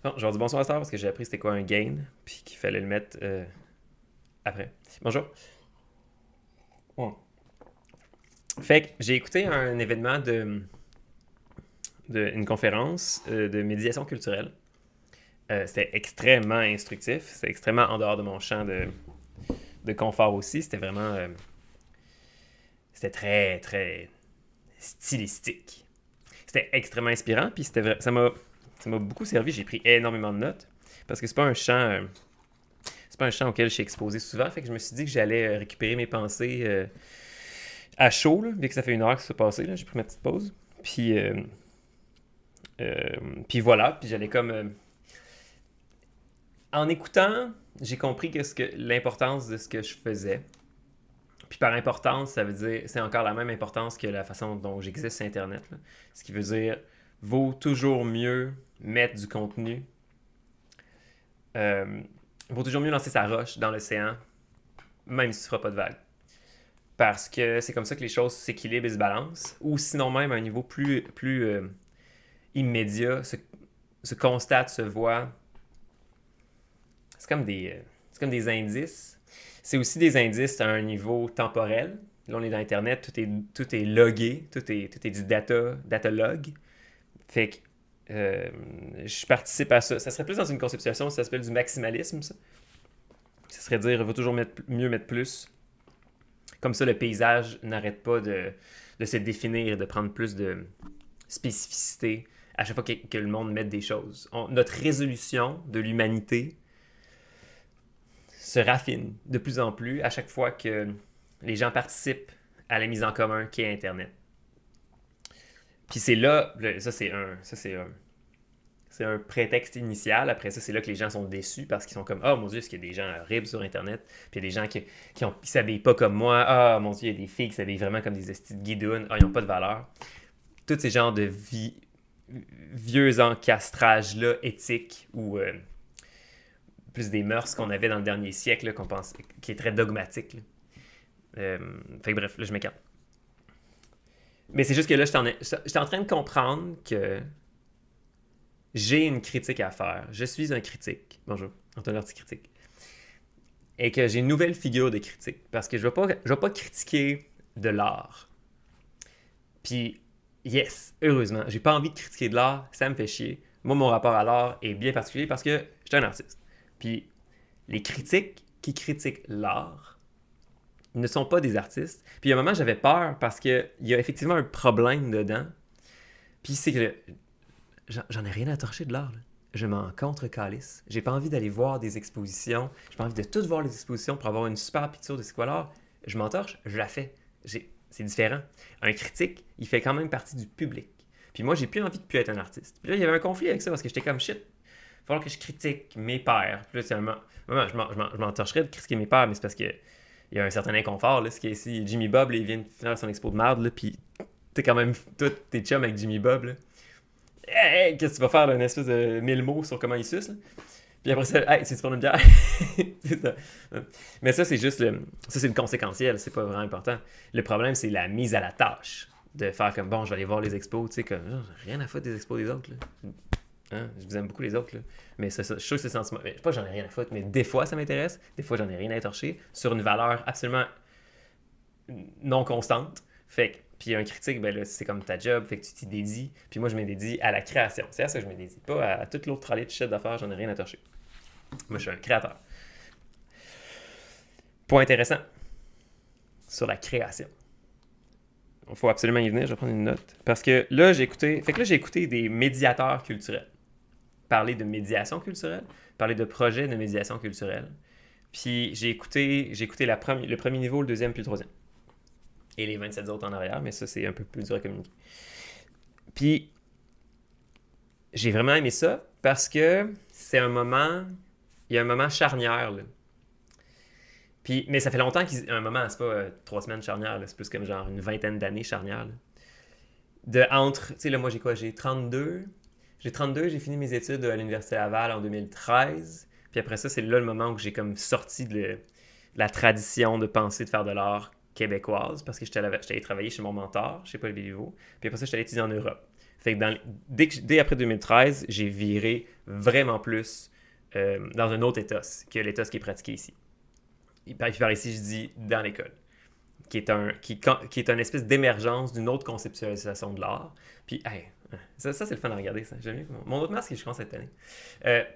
Bon, je vais dire bonsoir à Star parce que j'ai appris c'était quoi un gain, puis qu'il fallait le mettre après. Bonjour. Ouais. Fait que j'ai écouté un événement une conférence de médiation culturelle. C'était extrêmement instructif, c'était extrêmement en dehors de mon champ de confort aussi. C'était vraiment. C'était très, très stylistique. C'était extrêmement inspirant, puis ça m'a beaucoup servi. J'ai pris énormément de notes parce que c'est pas un champ auquel je suis exposé souvent. Fait que je me suis dit que j'allais récupérer mes pensées à chaud, là, vu que ça fait une heure que ça s'est passé. Là, j'ai pris ma petite pause. Puis, euh, puis voilà. Puis j'allais comme. En écoutant, j'ai compris l'importance de ce que je faisais. Puis par importance, ça veut dire. C'est encore la même importance que la façon dont j'existe sur Internet. Là. Ce qui veut dire. Vaut toujours mieux mettre du contenu. Euh, Vaut toujours mieux lancer sa roche dans l'océan, même si tu ne feras pas de vague. Parce que c'est comme ça que les choses s'équilibrent et se balancent. Ou sinon même à un niveau plus immédiat, se constate, se voit. C'est comme c'est comme des indices. C'est aussi des indices à un niveau temporel. Là, on est dans Internet, tout est logué, tout est du data log. Fait que je participe à ça. Ça serait plus dans une conceptualisation, ça s'appelle du maximalisme, ça. Ça serait dire, il va toujours mieux mettre plus. Comme ça, le paysage n'arrête pas de se définir, de prendre plus de spécificité à chaque fois que le monde met des choses. Notre résolution de l'humanité se raffine de plus en plus à chaque fois que les gens participent à la mise en commun qui est Internet. Puis c'est là, c'est un prétexte initial. Après ça, c'est là que les gens sont déçus parce qu'ils sont comme oh mon Dieu, est-ce qu'il y a des gens horribles sur Internet? Puis il y a des gens qui s'habillent pas comme moi. Ah mon Dieu, il y a des filles qui s'habillent vraiment comme des estis de guidounes. Ah, ils n'ont pas de valeur. Tous ces genres de vieux encastrages-là éthiques ou plus des mœurs qu'on avait dans le dernier siècle, là, qu'on pense, qui est très dogmatique. Là. Fait que bref, là, je m'écarte. Mais c'est juste que là, j'étais en train de comprendre que j'ai une critique à faire. Je suis un critique. Bonjour, Antoine Arti critique. Et que j'ai une nouvelle figure de critique. Parce que je vais pas critiquer de l'art. Puis, yes, heureusement, j'ai pas envie de critiquer de l'art, ça me fait chier. Moi, mon rapport à l'art est bien particulier parce que je suis un artiste. Puis, les critiques qui critiquent l'art ne sont pas des artistes. Puis, il y a un moment, j'avais peur parce qu'il y a effectivement un problème dedans. Puis, c'est que j'en ai rien à torcher de l'art. Là. Je m'en contre-calisse. J'ai pas envie d'aller voir des expositions. J'ai pas envie de toutes voir les expositions pour avoir une super picture de c'est quoi l'art. Je m'en torche, je la fais. C'est différent. Un critique, il fait quand même partie du public. Puis moi, j'ai plus envie de plus être un artiste. Puis là, il y avait un conflit avec ça parce que j'étais comme shit. Il va falloir que je critique mes pairs. Puis là, c'est un moment, je m'en torcherais de critiquer mes pairs, mais c'est parce que il y a un certain inconfort. Là, ce qui est ici, Jimmy Bob, là, il vient de finir son expo de marde, là, puis t'es quand même tout tes chums avec Jimmy Bob. Là. Hey, qu'est-ce que tu vas faire, là, une espèce de 1000 mots sur comment il suce, là? Puis après ça, hey, c'est prendre une bière. C'est ça. Mais ça, c'est juste ça, c'est le conséquentiel, c'est pas vraiment important. Le problème, c'est la mise à la tâche. De faire comme bon, je vais aller voir les expos, tu sais, comme j'ai rien à foutre des expos des autres, là. Hein? Je vous aime beaucoup les autres, là. Mais ça, je suis sûr que c'est sentiment. Je sais pas que j'en ai rien à foutre, mais des fois ça m'intéresse, des fois j'en ai rien à torcher sur une valeur absolument non constante. Fait que puis un critique, ben là, c'est comme ta job, fait que tu t'y dédies. Puis moi, je me dédie à la création. C'est à ça que je me dédie. Pas à toute l'autre tralée de shit d'affaires, j'en ai rien à torcher. Moi, je suis un créateur. Point intéressant sur la création. Il faut absolument y venir, je vais prendre une note. Parce que là, j'ai écouté des médiateurs culturels. Parler de médiation culturelle, parler de projets de médiation culturelle. Puis j'ai écouté le premier niveau, le deuxième, puis le troisième. Et les 27 autres en arrière, mais ça, c'est un peu plus dur à communiquer. Puis, j'ai vraiment aimé ça parce que c'est un moment, il y a un moment charnière, là. Puis, mais ça fait longtemps qu'il y a un moment, c'est pas 3 semaines charnière, là, c'est plus comme genre une vingtaine d'années charnière. Là. Tu sais, là, moi, j'ai quoi? J'ai 32. J'ai fini mes études à l'Université Laval en 2013. Puis après ça, c'est là le moment où j'ai comme sorti de la tradition de penser de faire de l'art québécoise parce que j'étais allé travailler chez mon mentor, chez Paul Béliveau. Puis après ça, j'étais allé étudier en Europe. Fait que dès après 2013, j'ai viré vraiment plus dans un autre ethos que l'ethos qui est pratiqué ici. Par ici, je dis dans l'école, qui est une espèce d'émergence d'une autre conceptualisation de l'art. Puis, hey, ça c'est le fun à regarder, ça. J'aime mieux. Mon autre masque, je commence cette année.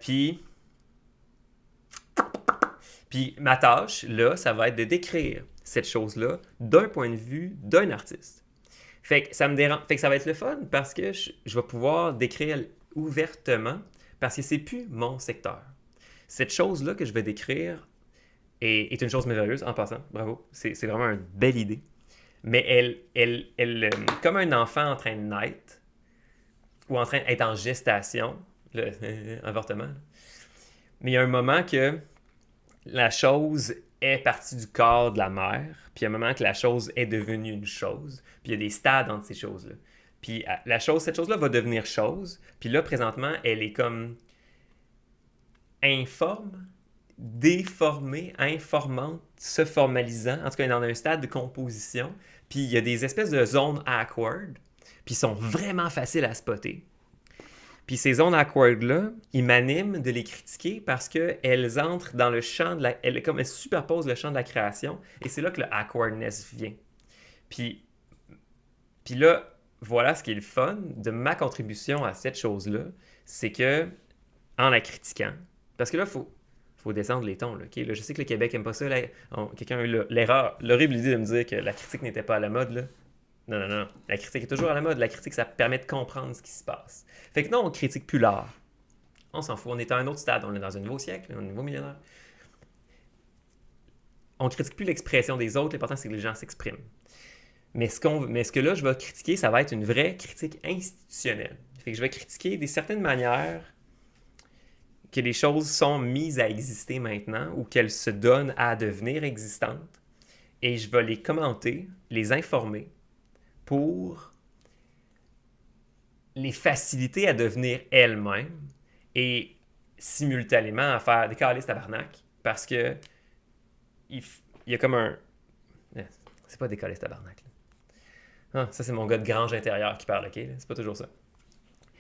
Puis ma tâche, là, ça va être de décrire cette chose-là d'un point de vue d'un artiste. Fait que ça me dérange. Fait que ça va être le fun parce que je vais pouvoir décrire ouvertement parce que c'est plus mon secteur. Cette chose-là que je vais décrire est une chose merveilleuse en passant. Bravo. C'est vraiment une belle idée. Mais elle comme un enfant en train de naître ou en train d'être en gestation, avortement. Mais il y a un moment que la chose est partie du corps de la mère, puis il y a un moment que la chose est devenue une chose, puis il y a des stades entre ces choses-là. Puis cette chose-là va devenir chose, puis là, présentement, elle est comme informe, déformée, informant, se formalisant. En tout cas, elle est dans un stade de composition. Puis il y a des espèces de zones awkward, puis ils sont vraiment faciles à spotter. Puis ces zones awkward-là, ils m'animent de les critiquer parce qu'elles entrent dans le champ de la... Elles superposent le champ de la création, et c'est là que le awkwardness vient. Puis là, voilà ce qui est le fun de ma contribution à cette chose-là, c'est que, en la critiquant, parce que là, faut descendre les tons. Là, okay? Là, je sais que le Québec n'aime pas ça. Quelqu'un a eu l'horrible idée de me dire que la critique n'était pas à la mode. Là. Non. La critique est toujours à la mode. La critique, ça permet de comprendre ce qui se passe. Fait que non, on critique plus l'art. On s'en fout. On est à un autre stade. On est dans un nouveau siècle, un nouveau millénaire. On critique plus l'expression des autres. L'important, c'est que les gens s'expriment. Mais ce que là, je vais critiquer, ça va être une vraie critique institutionnelle. Fait que je vais critiquer des certaines manières que les choses sont mises à exister maintenant ou qu'elles se donnent à devenir existantes. Et je vais les commenter, les informer pour les faciliter à devenir elles-mêmes et simultanément à faire des calices tabarnak parce que il y a comme un... C'est pas des calices tabarnak. Ah, ça, c'est mon gars de grange intérieure qui parle, OK? Là? C'est pas toujours ça.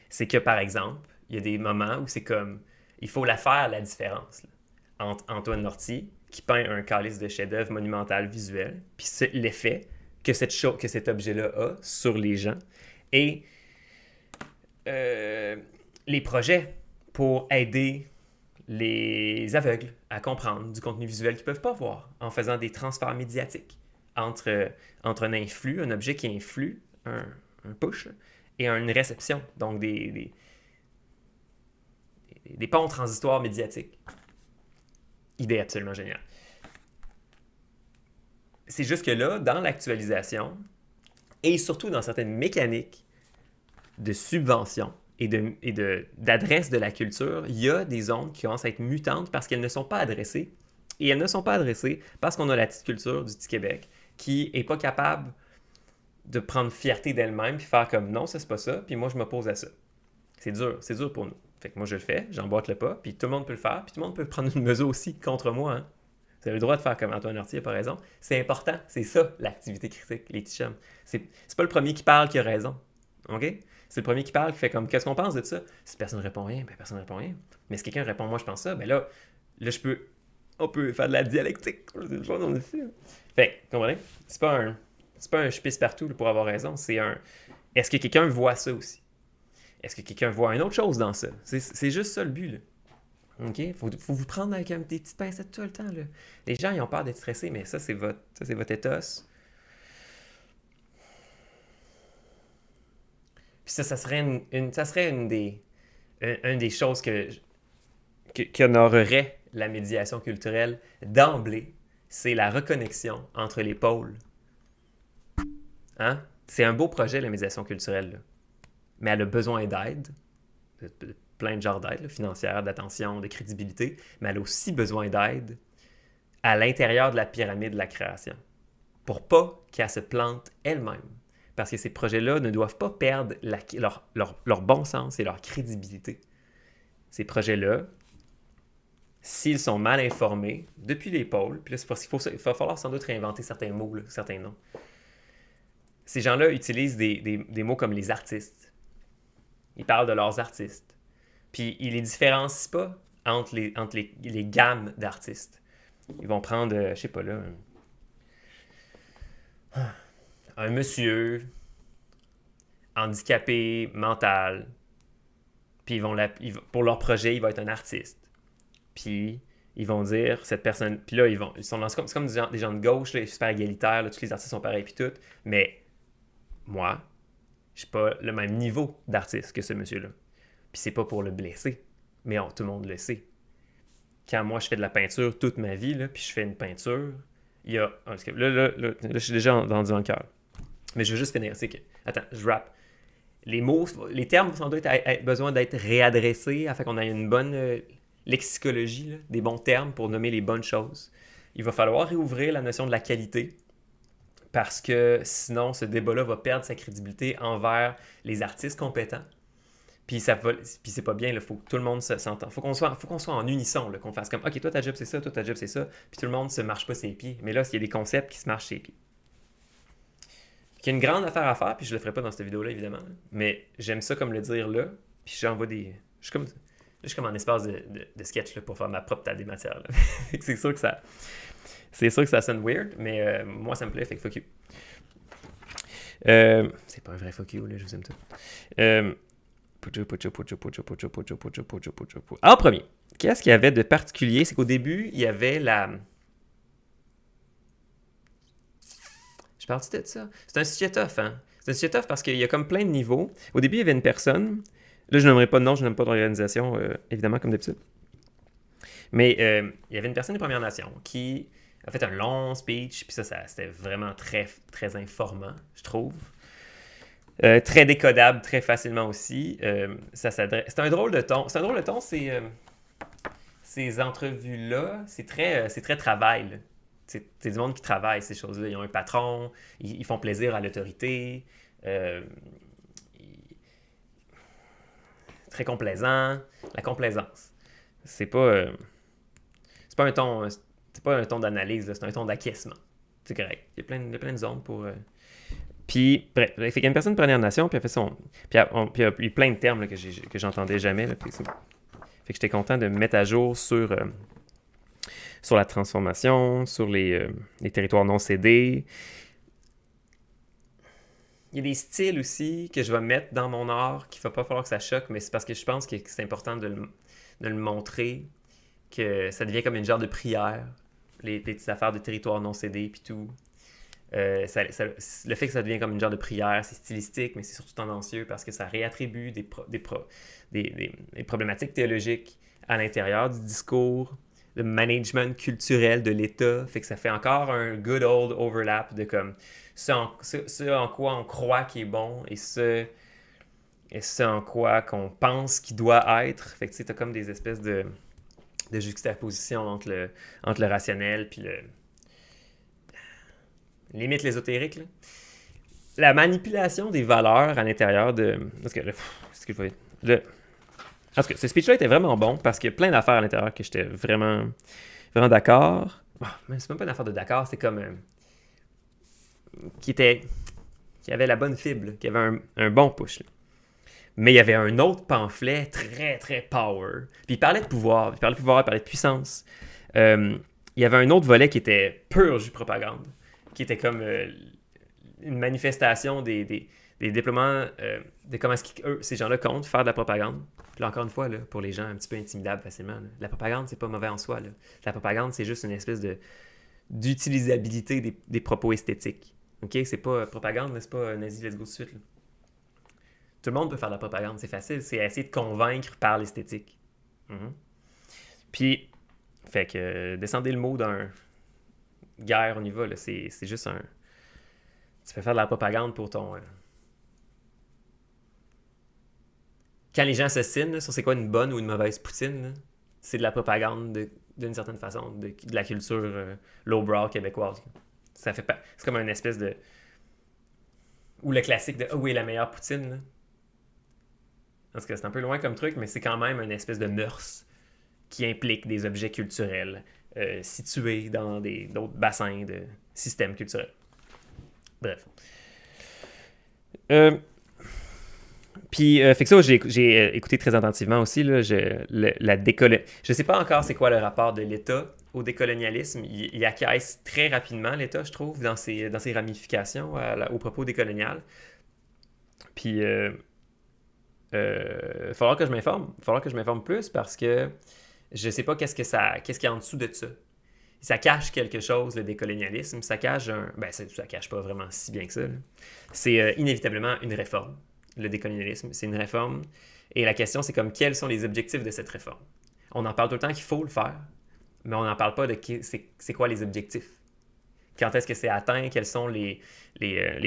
C'est que, par exemple, il y a des moments où c'est comme... Il faut la faire, la différence, là, entre Antoine Lortie, qui peint un calice de chef-d'œuvre monumental visuel, puis l'effet que cet objet-là a sur les gens, et les projets pour aider les aveugles à comprendre du contenu visuel qu'ils ne peuvent pas voir en faisant des transferts médiatiques entre un influx, un objet qui influe, un push, et une réception, donc des ponts transitoires médiatiques. Idée absolument géniale. C'est juste que là, dans l'actualisation, et surtout dans certaines mécaniques de subvention et d'adresse de la culture, il y a des zones qui commencent à être mutantes parce qu'elles ne sont pas adressées. Et elles ne sont pas adressées parce qu'on a la petite culture du petit Québec qui n'est pas capable de prendre fierté d'elle-même puis faire comme non, ça c'est pas ça, puis moi je m'oppose à ça. C'est dur pour nous. Fait que moi je le fais, j'emboîte le pas, puis tout le monde peut le faire, puis tout le monde peut prendre une mesure aussi contre moi. Hein. Vous avez le droit de faire comme Antoine Lortie, par raison. C'est important, c'est ça l'activité critique, les petits chums. C'est pas le premier qui parle qui a raison. OK? C'est le premier qui parle qui fait comme qu'est-ce qu'on pense de ça? Si personne ne répond rien, ben personne ne répond rien. Mais si quelqu'un répond moi je pense ça, ben là on peut faire de la dialectique. C'est le fun, on le fait. Fait que, comprenez? C'est pas un je pisse partout pour avoir raison, c'est un est-ce que quelqu'un voit ça aussi? Est-ce que quelqu'un voit une autre chose dans ça? C'est juste ça le but, là. OK? Faut vous prendre avec des petites pincettes tout le temps, là. Les gens, ils ont peur d'être stressés, mais ça, c'est votre ethos. Puis ça serait une des choses qui honorerait la médiation culturelle d'emblée, c'est la reconnexion entre les pôles. Hein? C'est un beau projet, la médiation culturelle, là. Mais elle a besoin d'aide, de plein de genres d'aide, financière, d'attention, de crédibilité, mais elle a aussi besoin d'aide à l'intérieur de la pyramide de la création, pour pas qu'elle se plante elle-même. Parce que ces projets-là ne doivent pas perdre leur bon sens et leur crédibilité. Ces projets-là, s'ils sont mal informés, depuis les pôles, puis là, c'est parce qu'il va falloir sans doute réinventer certains mots, là, certains noms. Ces gens-là utilisent des mots comme les artistes, Ils parlent de leurs artistes. Puis ils les différencient pas entre les gammes d'artistes. Ils vont prendre, je sais pas là, un monsieur handicapé mental. Puis pour leur projet, il va être un artiste. Puis ils vont dire, cette personne. Puis là, ils sont c'est comme des gens de gauche, là, super égalitaires, là, tous les artistes sont pareils, puis tout. Mais moi, je suis pas le même niveau d'artiste que ce monsieur-là. Puis c'est pas pour le blesser, mais tout le monde le sait. Quand moi, je fais de la peinture toute ma vie, là, puis je fais une peinture, il y a. Là, je suis déjà rendu dans le cœur. Mais je veux juste finir. C'est que. Attends, je rappe. Les mots, les termes sans doute besoin d'être réadressés afin qu'on ait une bonne lexicologie, là, des bons termes pour nommer les bonnes choses. Il va falloir réouvrir la notion de la qualité parce que sinon, ce débat-là va perdre sa crédibilité envers les artistes compétents. Puis c'est pas bien, il faut que tout le monde s'entende. Faut qu'on soit en unisson, là, qu'on fasse comme OK, toi ta job c'est ça, toi ta job c'est ça, puis tout le monde se marche pas ses pieds. Mais là, il y a des concepts qui se marchent ses pieds. Il y a une grande affaire à faire, puis je le ferai pas dans cette vidéo-là, évidemment. Mais j'aime ça comme le dire là, puis j'envoie des. Je suis comme en espace de sketch là, pour faire ma propre table des matières. Là. c'est sûr que ça. C'est sûr que ça sonne weird, mais moi ça me plaît, fait que fuck you. C'est pas un vrai fuck you, là, je vous aime tout. En premier, qu'est-ce qu'il y avait de particulier? C'est qu'au début, il y avait la. Je parle-tu de ça? C'est un sujet tough, hein? C'est un sujet tough parce qu'il y a comme plein de niveaux. Au début, il y avait une personne. Là, je n'aimerais pas de nom, je n'aime pas d'organisation, évidemment, comme d'habitude. Mais il y avait une personne des Premières Nations qui a fait un long speech, puis ça c'était vraiment très, très informant, je trouve. Très décodable, très facilement aussi. C'est un drôle de ton. C'est un drôle de ton, ces entrevues-là. C'est très travail, là. C'est du monde qui travaille, ces choses-là. Ils ont un patron, ils font plaisir à l'autorité. Très complaisant. La complaisance. C'est pas un ton. C'est pas un ton d'analyse, là, c'est un ton d'acquiescement. C'est correct. Il y a plein de zones pour. Puis, bref, il fait qu'il y a une personne de Première Nation, puis elle fait son. Puis il y a eu plein de termes là, que j'entendais jamais. Là, fait que j'étais content de me mettre à jour sur la transformation, sur les territoires non cédés. Il y a des styles aussi que je vais mettre dans mon art qu'il ne va pas falloir que ça choque, mais c'est parce que je pense que c'est important de le montrer, que ça devient comme une genre de prière, les petites affaires de territoires non cédés puis tout. Le fait que ça devient comme une genre de prière, c'est stylistique, mais c'est surtout tendancieux parce que ça réattribue des problématiques théologiques à l'intérieur du discours, le management culturel de l'État, fait que ça fait encore un good old overlap de comme ce en quoi on croit qu'il est bon et ce en quoi qu'on pense qu'il doit être. Fait que tu sais, t'as comme des espèces de juxtaposition entre le rationnel puis limite l'ésotérique, là. La manipulation des valeurs à l'intérieur de. Parce que en tout cas, ce speech-là était vraiment bon parce qu'il y a plein d'affaires à l'intérieur que j'étais vraiment, vraiment d'accord. Mais c'est même pas une affaire de d'accord, c'est comme. Qui avait la bonne fibre, là, qui avait un bon push. Là. Mais il y avait un autre pamphlet très, très power. Puis il parlait de pouvoir, il parlait de puissance. Il y avait un autre volet qui était pur jus propagande, qui était comme une manifestation des déploiements de comment est-ce que ces gens-là comptent faire de la propagande. Puis là, encore une fois, là, pour les gens un petit peu intimidables facilement, là, la propagande, c'est pas mauvais en soi. Là. La propagande, c'est juste une espèce d'utilisabilité des propos esthétiques. OK? C'est pas propagande, là, c'est pas nazi, let's go tout de suite. Là. Tout le monde peut faire de la propagande, c'est facile. C'est essayer de convaincre par l'esthétique. Mm-hmm. Puis, fait que descendez le mot d'un guerre, on y va. Là. C'est juste un... Tu peux faire de la propagande pour ton... Quand les gens s'ostinent sur c'est quoi une bonne ou une mauvaise poutine, là, c'est de la propagande d'une certaine façon, de la culture lowbrow québécoise. Ça fait pas... C'est comme une espèce de... Ou le classique de « Ah oui, la meilleure poutine », là. Parce que c'est un peu loin comme truc, mais c'est quand même une espèce de mœurs qui implique des objets culturels situés dans d'autres bassins de systèmes culturels. Bref. Puis, fait que ça, j'ai écouté très attentivement aussi, là, je sais pas encore c'est quoi le rapport de l'État au décolonialisme. Il acquiesce très rapidement, l'État, je trouve, dans ses ramifications au propos décolonial. Puis, il faudra que je m'informe. Il faudra que je m'informe plus parce que je sais pas qu'est-ce qu'il y a en dessous de ça. Ça cache quelque chose, le décolonialisme. Ça cache ça cache pas vraiment si bien que ça, là. C'est inévitablement une réforme, le décolonialisme. C'est une réforme. Et la question, c'est comme quels sont les objectifs de cette réforme. On en parle tout le temps qu'il faut le faire, mais on n'en parle pas de c'est quoi les objectifs. Quand est-ce que c'est atteint, quels sont les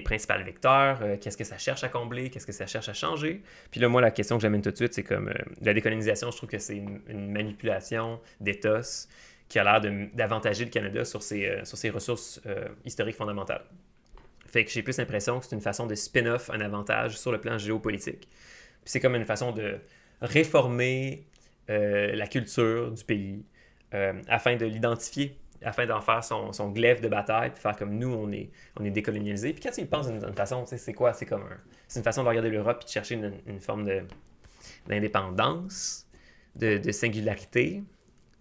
principaux vecteurs, qu'est-ce que ça cherche à combler, qu'est-ce que ça cherche à changer. Puis là, moi, la question que j'amène tout de suite, c'est comme la décolonisation, je trouve que c'est une manipulation d'ethos qui a l'air d'avantager le Canada sur ses ressources historiques fondamentales. Fait que j'ai plus l'impression que c'est une façon de spin-off un avantage sur le plan géopolitique. Puis c'est comme une façon de réformer la culture du pays afin de l'identifier, afin d'en faire son glaive de bataille, puis faire comme nous, on est décolonialisé. Puis quand tu y penses d'une façon, c'est quoi? C'est une façon de regarder l'Europe et de chercher une forme d'indépendance, de singularité.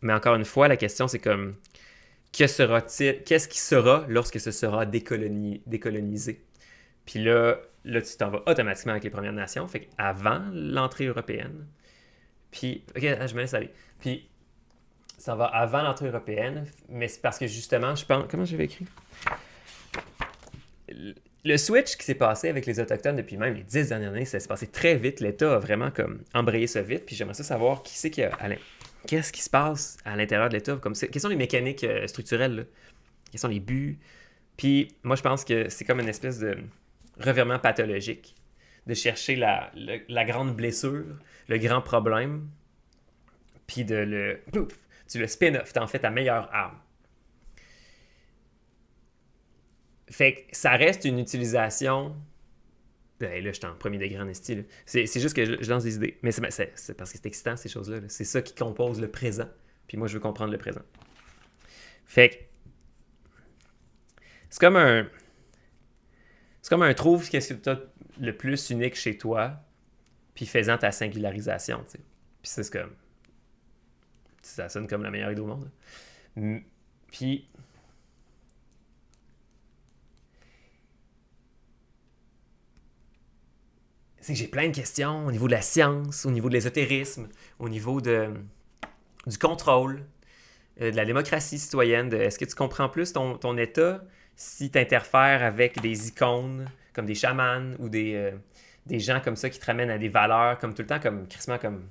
Mais encore une fois, la question, c'est comme qu'est-ce qui sera lorsque ce sera décolonisé? Puis là, tu t'en vas automatiquement avec les Premières Nations, fait qu'avant l'entrée européenne, puis, ok, je me laisse aller. Puis, ça va avant l'entrée européenne, mais c'est parce que justement, je pense, comment j'avais écrit? Le switch qui s'est passé avec les Autochtones depuis même les 10 dernières années, ça s'est passé très vite. L'État a vraiment comme embrayé ça vite, puis j'aimerais ça savoir qui c'est qui a qu'est-ce qui se passe à l'intérieur de l'État, quelles sont les mécaniques structurelles, là? Quels sont les buts. Puis moi, je pense que c'est comme une espèce de revirement pathologique, de chercher la grande blessure, le grand problème, puis tu le spin-off, t'en fais ta meilleure arme. Fait que ça reste une utilisation. Ben là, je suis en premier degré en esti, là. C'est juste que je lance des idées. Mais c'est parce que c'est excitant, ces choses-là, là. C'est ça qui compose le présent. Puis moi, je veux comprendre le présent. Fait que c'est comme un. C'est comme un trouve qu'est-ce que tu as le plus unique chez toi, puis faisant ta singularisation, tu sais. Puis c'est comme. Ça sonne comme la meilleure idée au monde, là. Puis. C'est que j'ai plein de questions au niveau de la science, au niveau de l'ésotérisme, au niveau du contrôle, de la démocratie citoyenne. Est-ce que tu comprends plus ton état si tu interfères avec des icônes comme des chamans ou des gens comme ça qui te ramènent à des valeurs comme tout le temps, comme crissement comme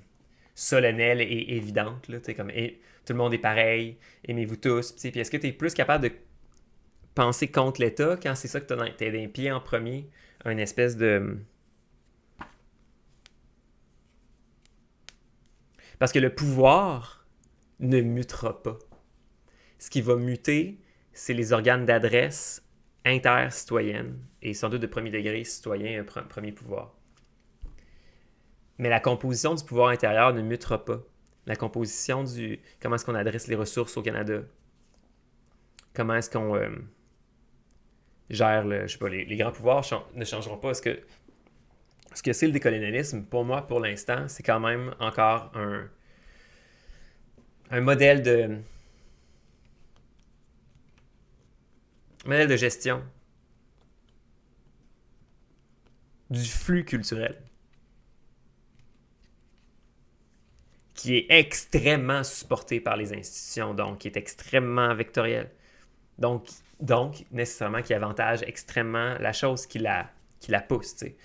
solennelles et évidentes. Là, comme tout le monde est pareil, aimez-vous tous. Puis est-ce que tu es plus capable de penser contre l'État quand c'est ça que tu as des pieds en premier, une espèce de. Parce que le pouvoir ne mutera pas. Ce qui va muter, c'est les organes d'adresse intercitoyennes et sans doute de premier degré citoyen, premier pouvoir. Mais la composition du pouvoir intérieur ne mutera pas. La composition comment est-ce qu'on adresse les ressources au Canada? Comment est-ce qu'on gère je sais pas, les grands pouvoirs ne changeront pas. Ce que c'est le décolonialisme, pour moi, pour l'instant, c'est quand même encore un modèle de gestion du flux culturel qui est extrêmement supporté par les institutions, donc qui est extrêmement vectoriel. Donc nécessairement, qui avantage extrêmement la chose qui la pousse, tu sais.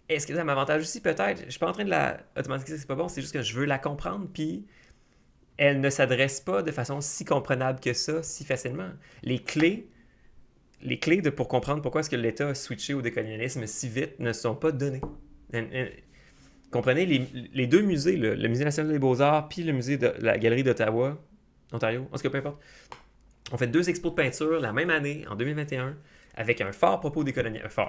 Est-ce que ça m'avantage aussi? Peut-être. Je suis pas en train de la automatiser, c'est pas bon, c'est juste que je veux la comprendre, puis elle ne s'adresse pas de façon si comprenable que ça, si facilement. Les clés pour comprendre pourquoi est-ce que l'État a switché au décolonialisme si vite ne sont pas données. Comprenez, les deux musées, là, le Musée national des beaux-arts puis le musée de la Galerie d'Ottawa, Ontario, en tout cas, peu importe, ont fait 2 expos de peinture la même année, en 2021, avec un fort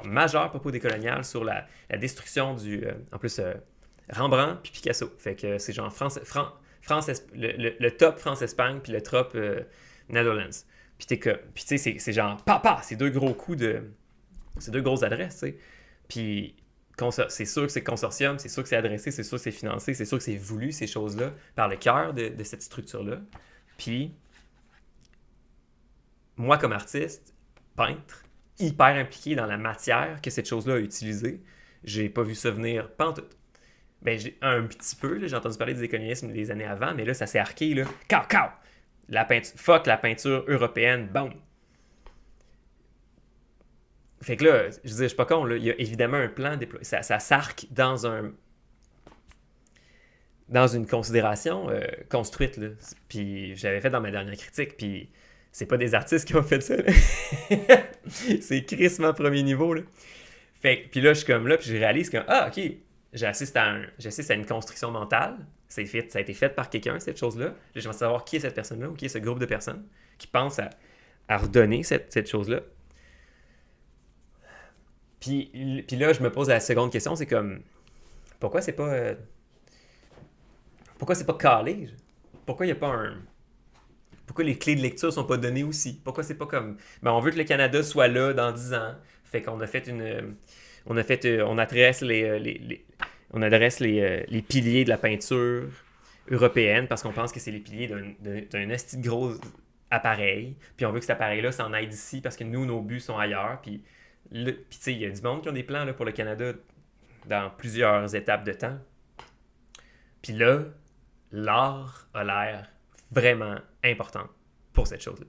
majeur propos décolonial sur la destruction en plus, Rembrandt puis Picasso. Fait que c'est genre le top France-Espagne puis le top Netherlands. Puis tu sais, c'est genre, ces deux gros coups ces deux grosses adresses, tu sais. Puis c'est sûr que c'est consortium, c'est sûr que c'est adressé, c'est sûr que c'est financé, c'est sûr que c'est voulu, ces choses-là, par le cœur de cette structure-là. Puis, moi, comme artiste, peintre, hyper impliqué dans la matière que cette chose-là a utilisée, j'ai pas vu ça venir pantoute. Ben, j'ai un petit peu, là, j'ai entendu parler des économismes des années avant, mais là, ça s'est arqué, là. Cao! La peinture, fuck la peinture européenne, boum! Fait que là, je suis pas con, là, il y a évidemment un plan déployé. Ça s'arque dans une considération construite, là. Puis j'avais fait dans ma dernière critique, puis c'est pas des artistes qui ont fait ça, là. C'est crissement premier niveau, là. Fait puis là, je suis comme là, puis je réalise que, ah, ok, j'assiste à une construction mentale. Ça a été fait par quelqu'un, cette chose-là. Là, je veux savoir qui est cette personne-là ou qui est ce groupe de personnes qui pense à redonner cette chose-là. Puis là, je me pose la seconde question, c'est comme, pourquoi c'est pas, pourquoi c'est pas calé? Pourquoi il y a pas un, pourquoi les clés de lecture sont pas données aussi? Pourquoi c'est pas comme, ben on veut que le Canada soit là dans 10 ans. Fait qu'on a fait on adresse on adresse les piliers de la peinture européenne parce qu'on pense que c'est les piliers d'un esti de gros appareil. Puis on veut que cet appareil-là s'en aille d'ici parce que nous, nos buts sont ailleurs. Puis tu sais, il y a du monde qui ont des plans là, pour le Canada dans plusieurs étapes de temps. Puis là, l'art a l'air vraiment important pour cette chose-là.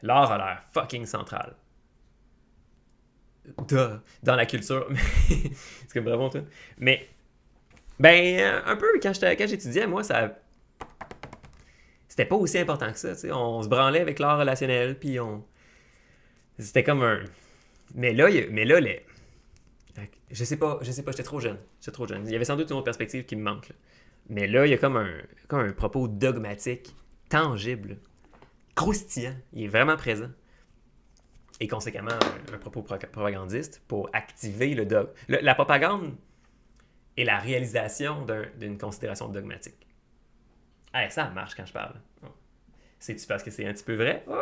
L'art a l'air fucking central. Dans la culture. C'est comme vraiment tout. Mais, ben, un peu, quand j'étudiais, moi, ça. C'était pas aussi important que ça, tu sais. On se branlait avec l'art relationnel, puis on. C'était comme un. Mais là, j'étais trop jeune. J'étais trop jeune. Il y avait sans doute une autre perspective qui me manque, là. Mais là, il y a comme un propos dogmatique, tangible, croustillant. Il est vraiment présent. Et conséquemment, un propos propagandiste pour activer le dogme. La propagande est la réalisation d'une considération dogmatique. Hey, ça marche quand je parle. C'est-tu parce que c'est un petit peu vrai? Ouais,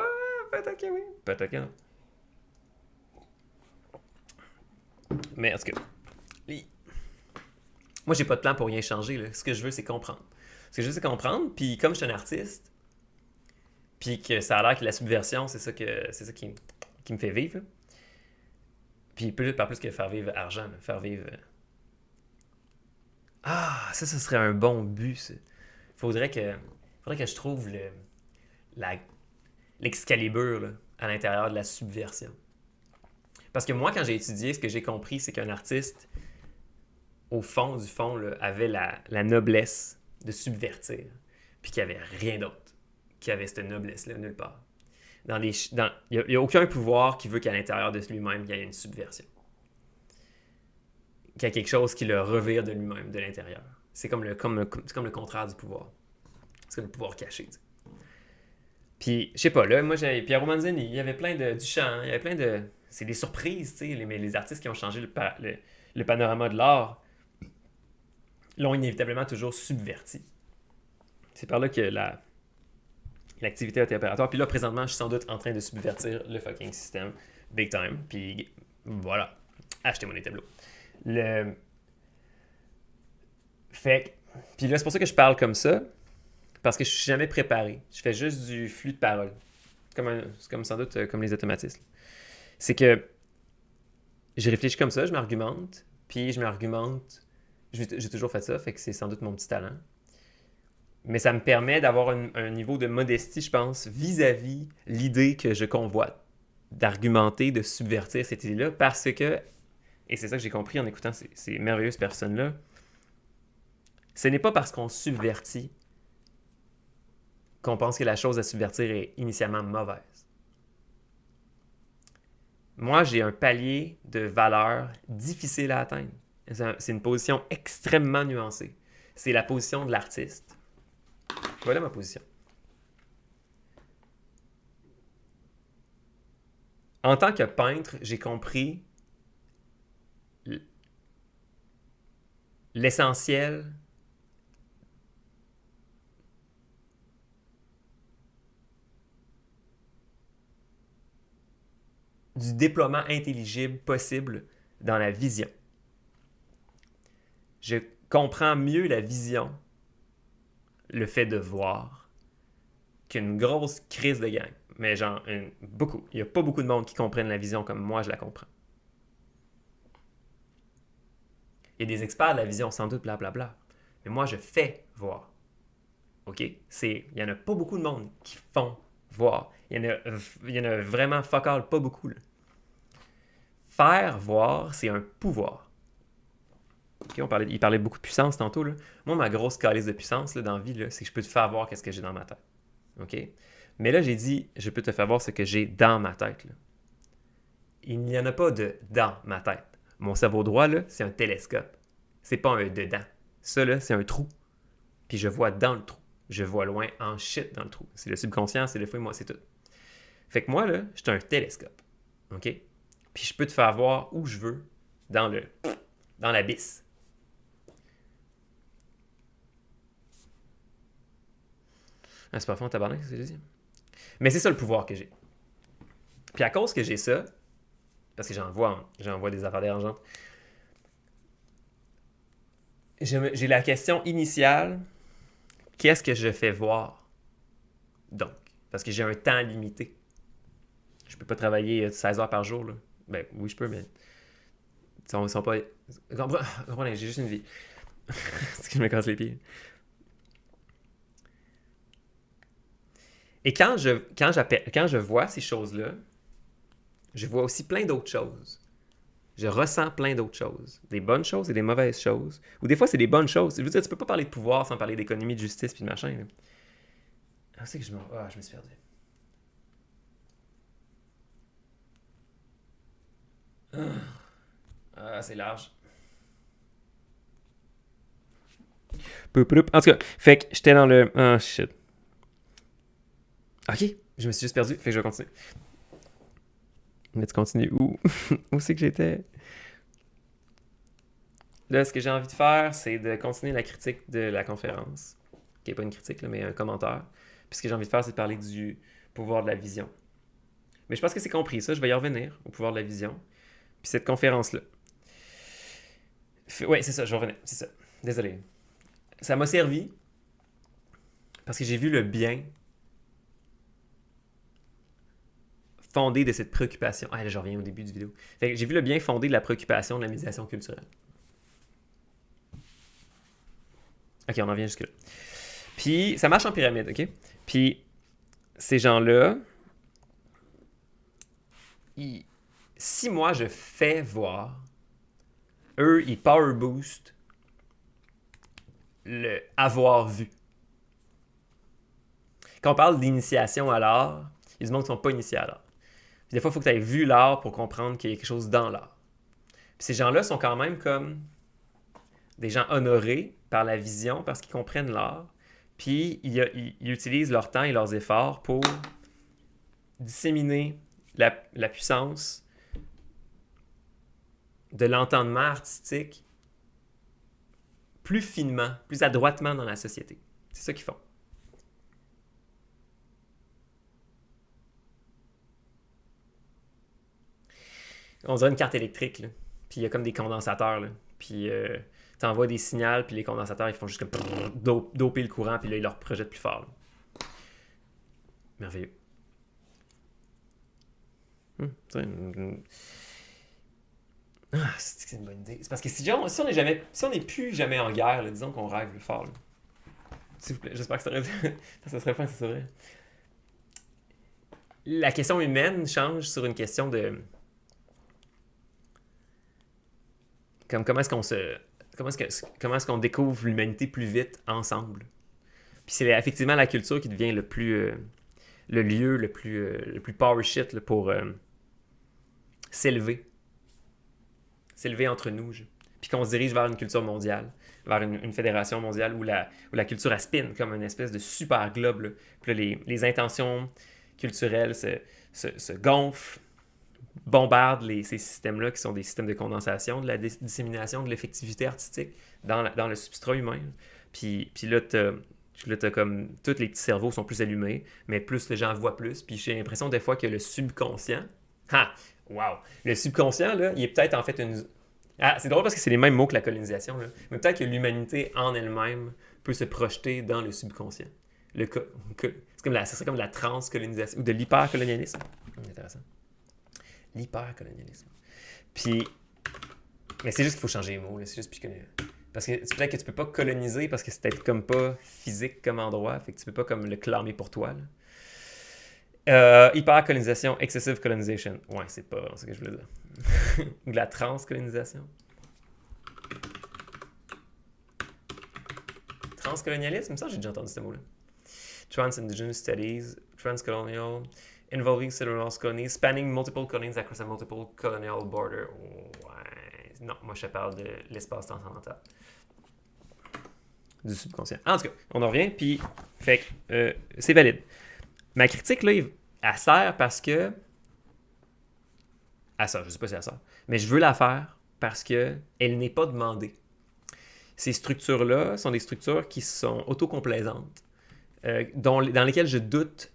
peut-être que oui. Peut-être que non. Mais en tout cas, moi, j'ai pas de plan pour rien changer, là. Ce que je veux, c'est comprendre. Ce que je veux, c'est comprendre. Puis comme je suis un artiste, puis que ça a l'air que la subversion, c'est ça qui me fait vivre, là. Puis par plus que faire vivre argent, là, faire vivre. Ah, ça serait un bon but, ça. Faudrait que, faudrait que je trouve la, l'excalibur là, à l'intérieur de la subversion. Parce que moi, quand j'ai étudié, ce que j'ai compris, c'est qu'un artiste, au fond du fond, là, avait la noblesse de subvertir, puis qu'il n'y avait rien d'autre qui avait cette noblesse-là nulle part. Il n'y a aucun pouvoir qui veut qu'à l'intérieur de lui-même, il y ait une subversion. Qu'il y a quelque chose qui le revire de lui-même, de l'intérieur. C'est comme le contraire du pouvoir. C'est comme le pouvoir caché. T'sais. Puis, je sais pas, là, moi, j'ai Piero Manzini, il y avait plein de Duchamp, il y avait plein de. C'est des surprises, tu sais, mais les artistes qui ont changé le panorama de l'art l'ont inévitablement toujours subverti. C'est par là que l'activité a été opératoire. Puis là, présentement, je suis sans doute en train de subvertir le fucking système, big time. Puis voilà, achetez-moi des tableaux. Fait puis là, c'est pour ça que je parle comme ça, parce que je suis jamais préparé. Je fais juste du flux de parole. C'est comme sans doute comme les automatismes. C'est que je réfléchis comme ça, je m'argumente, puis je m'argumente. J'ai toujours fait ça, fait que c'est sans doute mon petit talent. Mais ça me permet d'avoir un niveau de modestie, je pense, vis-à-vis l'idée que je convoite, d'argumenter, de subvertir cette idée-là, parce que, et c'est ça que j'ai compris en écoutant ces merveilleuses personnes-là, ce n'est pas parce qu'on subvertit qu'on pense que la chose à subvertir est initialement mauvaise. Moi, j'ai un palier de valeur difficile à atteindre. C'est une position extrêmement nuancée. C'est la position de l'artiste. Voilà ma position. En tant que peintre, j'ai compris l'essentiel du déploiement intelligible possible dans la vision. Je comprends mieux la vision, le fait de voir, qu'une grosse crise de gang. Mais genre, beaucoup. Il n'y a pas beaucoup de monde qui comprennent la vision comme moi je la comprends. Il y a des experts de la vision sans doute, blablabla. Mais moi, je fais voir. OK? Il n'y en a pas beaucoup de monde qui font voir. Il y en a vraiment fuck all, pas beaucoup. Là. Faire voir, c'est un pouvoir. Okay, il parlait beaucoup de puissance tantôt. Là. Moi, ma grosse calice de puissance là, dans la vie, là, c'est que je peux te faire voir qu'est-ce que j'ai dans ma tête. OK? Mais là, j'ai dit, je peux te faire voir ce que j'ai dans ma tête. Là. Il n'y en a pas de dans ma tête. Mon cerveau droit, là, c'est un télescope. C'est pas un dedans. Ça, là, c'est un trou. Puis je vois dans le trou. Je vois loin en shit dans le trou. C'est le subconscient, c'est le feu, moi, c'est tout. Fait que moi, là, je suis un télescope. OK? Puis je peux te faire voir où je veux dans l'abysse. Ah, c'est pas fond, tabarnak, c'est ce que j'ai dit. Mais c'est ça le pouvoir que j'ai. Puis à cause que j'ai ça, parce que j'envoie des affaires dérangeantes, j'ai la question initiale, qu'est-ce que je fais voir? Donc, parce que j'ai un temps limité. Je peux pas travailler 16 heures par jour, là. Ben oui, je peux, mais ils sont pas... Comprenez, j'ai juste une vie. C'est que je me casse les pieds. Et quand je vois ces choses-là, je vois aussi plein d'autres choses. Je ressens plein d'autres choses. Des bonnes choses et des mauvaises choses. Ou des fois, c'est des bonnes choses. Je veux dire, tu peux pas parler de pouvoir sans parler d'économie, de justice puis de machin. Là. Ah, c'est que je me suis perdu. Ah, c'est large. En tout cas, fait que j'étais dans le... Ah, shit. Ok, je me suis juste perdu. Fait que je vais continuer. Mais tu continues où? Où c'est que j'étais? Là, ce que j'ai envie de faire, c'est de continuer la critique de la conférence. Qui n'est pas une critique, là, mais un commentaire. Puis ce que j'ai envie de faire, c'est de parler du pouvoir de la vision. Mais je pense que c'est compris, ça. Je vais y revenir, au pouvoir de la vision. Puis cette conférence-là. Oui, c'est ça, je vais revenir. C'est ça. Désolé. Ça m'a servi parce que j'ai vu le bien fondé de cette préoccupation. Ah, là, je reviens au début du vidéo. Fait que j'ai vu le bien fondé de la préoccupation de la médiation culturelle. OK, on en vient jusque-là. Puis, ça marche en pyramide, OK? Puis, ces gens-là, si moi, je fais voir, eux, ils power boost le avoir vu. Quand on parle d'initiation à l'art, il y a du monde qui ne sont pas initiés à l'art. Puis des fois, il faut que tu aies vu l'art pour comprendre qu'il y a quelque chose dans l'art. Puis ces gens-là sont quand même comme des gens honorés par la vision parce qu'ils comprennent l'art. Puis ils utilisent leur temps et leurs efforts pour disséminer la puissance de l'entendement artistique plus finement, plus adroitement dans la société. C'est ça qu'ils font. On dirait une carte électrique, là. Puis il y a comme des condensateurs, là. Puis tu envoies des signaux, puis les condensateurs, ils font juste comme doper le courant, puis là, ils leur projettent plus fort. Là. Merveilleux. Ah, c'est une bonne idée. C'est parce que si on n'est plus jamais en guerre, là, disons qu'on rêve fort. Là. S'il vous plaît, j'espère que ça serait fin, ça serait vrai. La question humaine change sur une question de... comment est-ce qu'on découvre l'humanité plus vite ensemble. Puis c'est effectivement la culture qui devient le lieu le plus power shit là, pour s'élever entre nous. Puis qu'on se dirige vers une culture mondiale, vers une fédération mondiale où la culture aspire comme une espèce de super globe. Là. Puis là, les intentions culturelles se gonflent, bombardent ces systèmes-là qui sont des systèmes de condensation, de la dissémination de l'effectivité artistique dans le substrat humain. Puis là, t'as comme... Tous les petits cerveaux sont plus allumés, mais plus les gens voient plus. Puis j'ai l'impression des fois que le subconscient... Wow! Le subconscient, là, il est peut-être en fait une... Ah, c'est drôle parce que c'est les mêmes mots que la colonisation, là. Mais peut-être que l'humanité en elle-même peut se projeter dans le subconscient. Le ça serait comme de la transcolonisation ou de l'hypercolonialisme. Intéressant. L'hypercolonialisme. Puis, mais c'est juste qu'il faut changer les mots, là. C'est juste plus que... Parce que c'est peut-être que tu peux pas coloniser parce que c'est peut-être comme pas physique comme endroit, fait que tu peux pas comme le clamer pour toi, là. Hypercolonisation, excessive colonization. Ouais, c'est pas ce que je voulais dire. De la transcolonisation. Transcolonialisme, ça j'ai déjà entendu ce mot-là. Trans-indigenous studies, transcolonial, involving several colonies, spanning multiple colonies across a multiple colonial border. Ouais. Non, moi je te parle de l'espace transcendantal. Du subconscient. En tout cas, on en revient, puis fait que c'est valide. Ma critique, là, elle sert parce que... Elle sert, je sais pas si elle sert. Mais je veux la faire parce que elle n'est pas demandée. Ces structures-là sont des structures qui sont autocomplaisantes, dans lesquelles je doute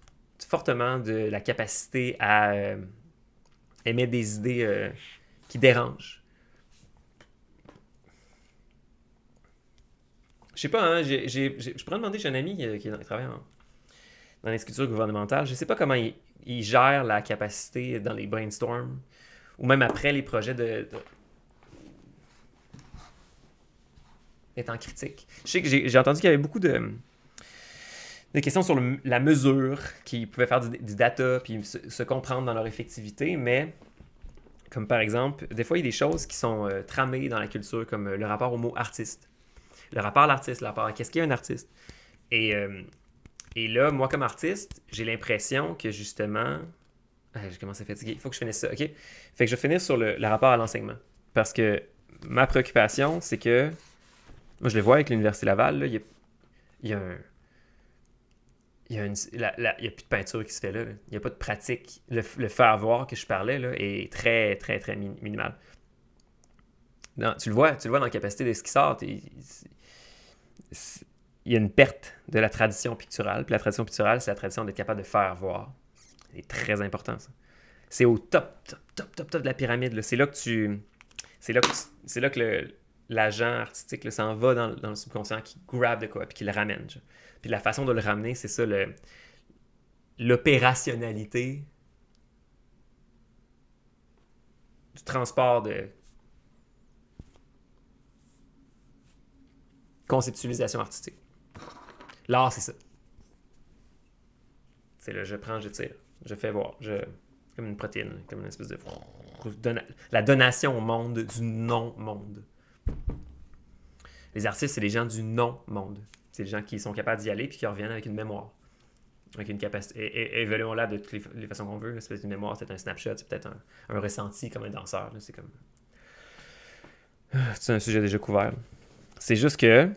fortement de la capacité à émettre des idées qui dérangent. Je sais pas, hein, je pourrais demander, j'ai un ami qui travaille dans les structures gouvernementales, je sais pas comment il gère la capacité dans les brainstorms, ou même après les projets d'être en critique. Je sais que j'ai entendu qu'il y avait beaucoup de questions sur la mesure, qui pouvaient faire du data, puis se comprendre dans leur effectivité, mais comme par exemple, des fois il y a des choses qui sont tramées dans la culture, comme le rapport au mot artiste. Le rapport à l'artiste, le rapport à qu'est-ce qu'est un artiste. Et là, moi comme artiste, j'ai l'impression que justement... j'ai commencé à fatiguer, il faut que je finisse ça, ok? Fait que je vais finir sur le rapport à l'enseignement. Parce que ma préoccupation, c'est que... Moi, je le vois avec l'Université Laval, là, il y a un... Il y a plus de peinture qui se fait là. Il n'y a pas de pratique. Le faire-voir que je parlais là, est très, très, très minimal. Non, tu le vois dans la capacité de ce qui sort. Il y a une perte de la tradition picturale. Puis la tradition picturale, c'est la tradition d'être capable de faire voir. C'est très important, ça. C'est au top de la pyramide. Là. C'est là que l'agent artistique là, s'en va dans le subconscient, qui grab de quoi, puis qui le ramène. Genre. Puis la façon de le ramener, c'est ça, l'opérationnalité du transport de conceptualisation artistique. L'art, c'est ça. C'est là, je prends, je tire, je fais voir, comme une protéine, comme une espèce de... La donation au monde du non-monde. Les artistes, c'est les gens du non-monde. C'est les gens qui sont capables d'y aller puis qui reviennent avec une mémoire. Avec une capacité. Évaluons-la de toutes les façons qu'on veut. C'est peut-être une mémoire, c'est peut-être un snapshot, c'est peut-être un ressenti comme un danseur. Là. C'est comme. C'est un sujet déjà couvert. C'est juste que.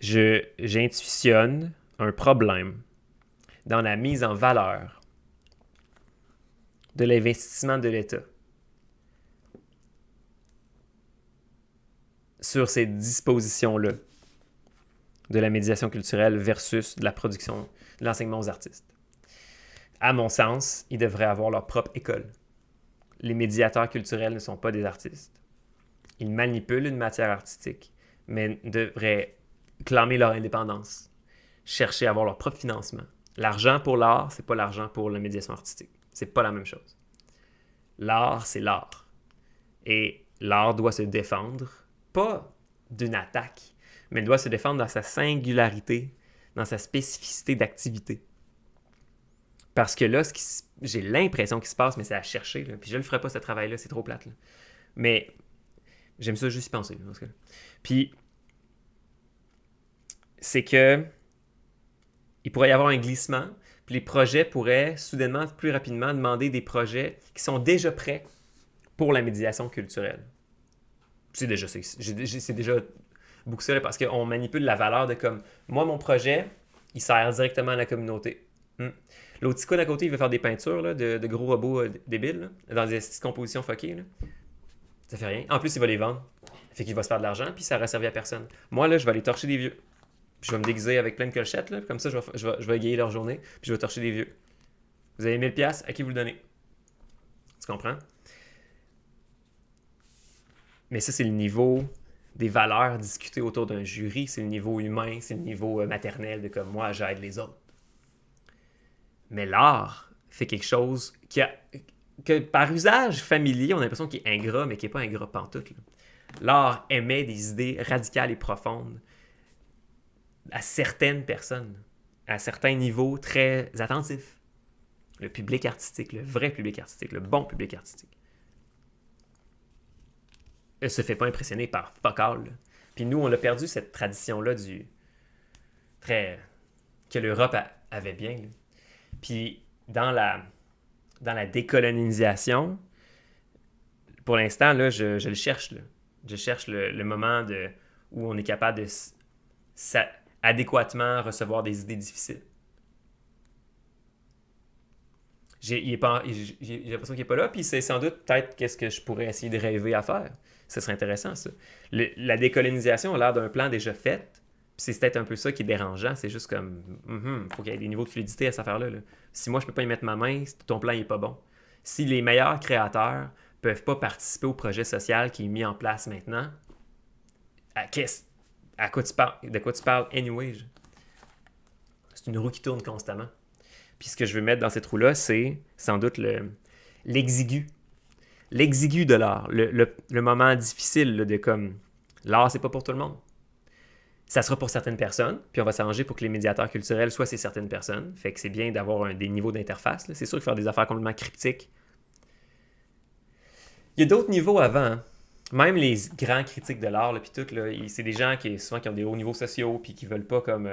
J'intuitionne un problème dans la mise en valeur de l'investissement de l'État sur ces dispositions-là de la médiation culturelle versus de la production, de l'enseignement aux artistes. À mon sens, ils devraient avoir leur propre école. Les médiateurs culturels ne sont pas des artistes. Ils manipulent une matière artistique, mais devraient clamer leur indépendance, chercher à avoir leur propre financement. L'argent pour l'art, c'est pas l'argent pour la médiation artistique. C'est pas la même chose. L'art, c'est l'art. Et l'art doit se défendre, pas d'une attaque, mais il doit se défendre dans sa singularité, dans sa spécificité d'activité. Parce que là, j'ai l'impression qu'il se passe, mais c'est à chercher. Là. Puis je ne le ferai pas, ce travail-là, c'est trop plate. Là. Mais j'aime ça juste y penser. Dans ce cas-là. Puis, c'est que il pourrait y avoir un glissement, puis les projets pourraient soudainement, plus rapidement, demander des projets qui sont déjà prêts pour la médiation culturelle. C'est déjà beaucoup ça, parce qu'on manipule la valeur de comme, moi, mon projet, il sert directement à la communauté. L'autre petit à côté, il veut faire des peintures là, de gros robots débiles, là, dans des petites compositions fuckées. Là. Ça fait rien. En plus, il va les vendre. Fait qu'il va se faire de l'argent, puis ça va servir à personne. Moi, là, je vais aller torcher des vieux. Puis je vais me déguiser avec plein de clochettes, là, comme ça, je vais égayer leur journée, puis je vais torcher des vieux. Vous avez 1000$, à qui vous le donnez? Tu comprends? Mais ça, c'est le niveau des valeurs discutées autour d'un jury. C'est le niveau humain, c'est le niveau maternel de comme moi, j'aide les autres. Mais l'art fait quelque chose que par usage familier, on a l'impression qu'il est ingrat, mais qui n'est pas ingrat pantoute. Là. L'art émet des idées radicales et profondes à certaines personnes, à certains niveaux très attentifs. Le public artistique, le vrai public artistique, le bon public artistique. Elle se fait pas impressionner par fuck all. Là. Puis nous, on a perdu cette tradition-là du très que l'Europe avait bien. Là. Puis dans la décolonisation, pour l'instant, là, je le cherche. Là. Je cherche le moment où on est capable de adéquatement recevoir des idées difficiles. J'ai l'impression qu'il n'est pas là, puis c'est sans doute peut-être qu'est-ce que je pourrais essayer de rêver à faire. Ce serait intéressant, ça. La décolonisation a l'air d'un plan déjà fait, puis c'est peut-être un peu ça qui est dérangeant. C'est juste comme, faut qu'il y ait des niveaux de fluidité à cette affaire-là. Là. Si moi, je peux pas y mettre ma main, ton plan n'est pas bon. Si les meilleurs créateurs peuvent pas participer au projet social qui est mis en place maintenant, de quoi tu parles anyway? C'est une roue qui tourne constamment. Puis ce que je veux mettre dans cette roue-là, c'est sans doute l'exigu. L'exigu de l'art. Le moment difficile là, de comme... L'art, c'est pas pour tout le monde. Ça sera pour certaines personnes, puis on va s'arranger pour que les médiateurs culturels soient ces certaines personnes. Fait que c'est bien d'avoir des niveaux d'interface. Là. C'est sûr que faire des affaires complètement cryptiques. Il y a d'autres niveaux avant. Hein. Même les grands critiques de l'art, puis tout, là, c'est des gens souvent qui ont des hauts niveaux sociaux, puis qui veulent pas comme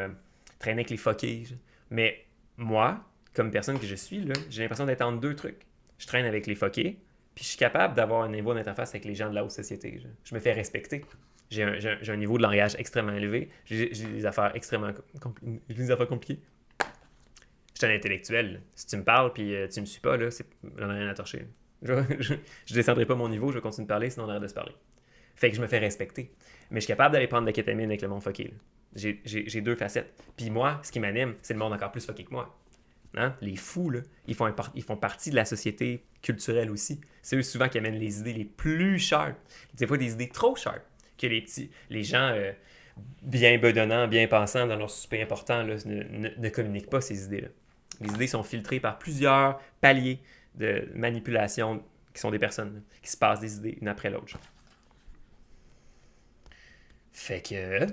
traîner avec les fuckés. Mais moi, comme personne que je suis, là, j'ai l'impression d'être entre deux trucs. Je traîne avec les fuckés, puis je suis capable d'avoir un niveau d'interface avec les gens de la haute société. Je me fais respecter. J'ai un niveau de langage extrêmement élevé. J'ai des affaires compliquées. Je suis un intellectuel. Là. Si tu me parles puis tu me suis pas, là, j'en ai rien à torcher. Je descendrai pas mon niveau, je vais continuer de parler, sinon on arrête de se parler. Fait que je me fais respecter. Mais je suis capable d'aller prendre de la kétamine avec le monde fucké. J'ai deux facettes. Puis moi, ce qui m'anime, c'est le monde encore plus fucké que moi. Hein? Les fous, là, ils font partie de la société culturelle aussi. C'est eux souvent qui amènent les idées les plus sharp. Des fois, des idées trop sharp que les gens bien bedonnants, bien pensants dans leur super important là, ne communiquent pas ces idées-là. Les idées sont filtrées par plusieurs paliers de manipulation qui sont des personnes là, qui se passent des idées une après l'autre. Genre. Fait que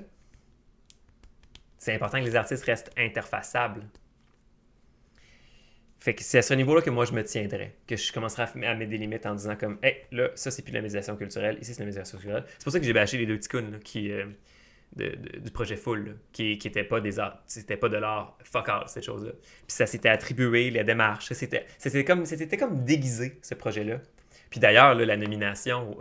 c'est important que les artistes restent interfaçables. Fait que c'est à ce niveau-là que moi je me tiendrais, que je commencerai à mettre des limites en disant comme, hey, là, ça c'est plus de la médiation culturelle, ici c'est de la médiation culturelle. C'est pour ça que j'ai bâché les deux ticounes là, du projet Full, là, qui était pas des arts, c'était pas de l'art fuck all, cette chose-là. Puis ça s'était attribué, les démarches, c'était comme déguisé, ce projet-là. Puis d'ailleurs, là, la nomination,